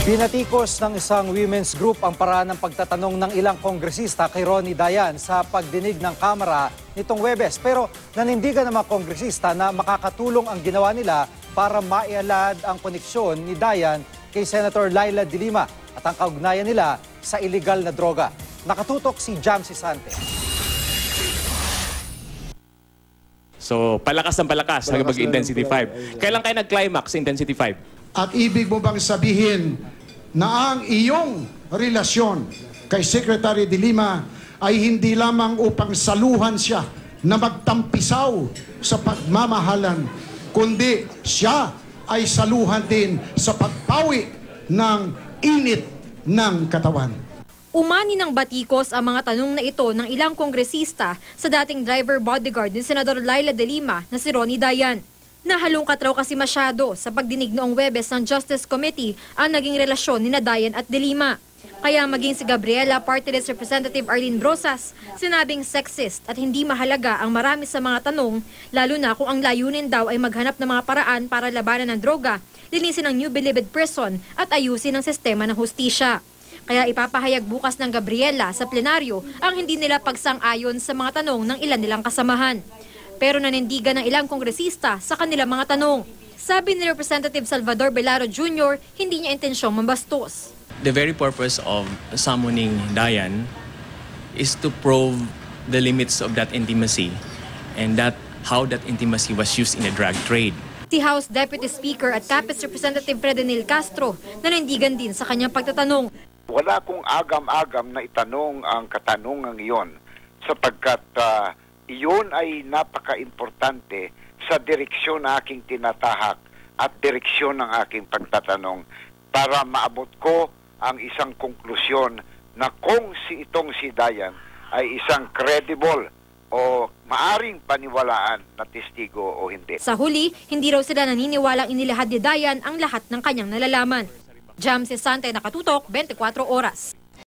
Binatikos ng isang women's group ang paraan ng pagtatanong ng ilang kongresista kay Ronnie Dayan sa pagdinig ng Kamara nitong Huwebes. Pero nanindigan ng mga kongresista na makakatulong ang ginawa nila para maialad ang koneksyon ni Dayan kay Senator Laila De Lima at ang kaugnayan nila sa illegal na droga. Nakatutok si Jamsi Sante. So, palakas ng palakas, mag-intensity 5. Kailan kayo nag-climax sa intensity 5? At ibig mo bang sabihin na ang iyong relasyon kay Secretary De Lima ay hindi lamang upang saluhan siya na magtampisaw sa pagmamahalan, kundi siya ay saluhan din sa pagpawi ng init ng katawan? Umani ng batikos ang mga tanong na ito ng ilang kongresista sa dating driver bodyguard ni Senador Laila De Lima na si Ronnie Dayan. Nahalungkat raw kasi masyado sa pagdinig noong Huwebes ng Justice Committee ang naging relasyon ni Dayan at De Lima. Kaya maging si Gabriela Party List Representative Arlene Brosas sinabing sexist at hindi mahalaga ang marami sa mga tanong, lalo na kung ang layunin daw ay maghanap ng mga paraan para labanan ng droga, linisin ang New Bilibid Prison at ayusin ang sistema ng hustisya. Kaya ipapahayag bukas ng Gabriela sa plenaryo ang hindi nila pagsang-ayon sa mga tanong ng ilan nilang kasamahan. Pero nanindigan ng ilang kongresista sa kanilang mga tanong. Sabi ni Representative Salvador Belaro Jr., hindi niya intensyong mambastos. The very purpose of summoning Dayan is to probe the limits of that intimacy and how that intimacy was used in the drug trade. Si House Deputy Speaker at Capiz Representative Fredenil Castro nanindigan din sa kanyang pagtatanong. Wala kong agam-agam na itanong ang katanungang iyon sapagkat iyon ay napaka-importante sa direksyon na aking tinatahak at direksyon ng aking pagtatanong para maabot ko ang isang konklusyon na kung itong si Dayan ay isang credible o maaring paniwalaan na testigo o hindi. Sa huli, hindi raw sila naniniwalang inilahad ni Dayan ang lahat ng kanyang nalalaman. Jamsi Sante, nakatutok, 24 oras.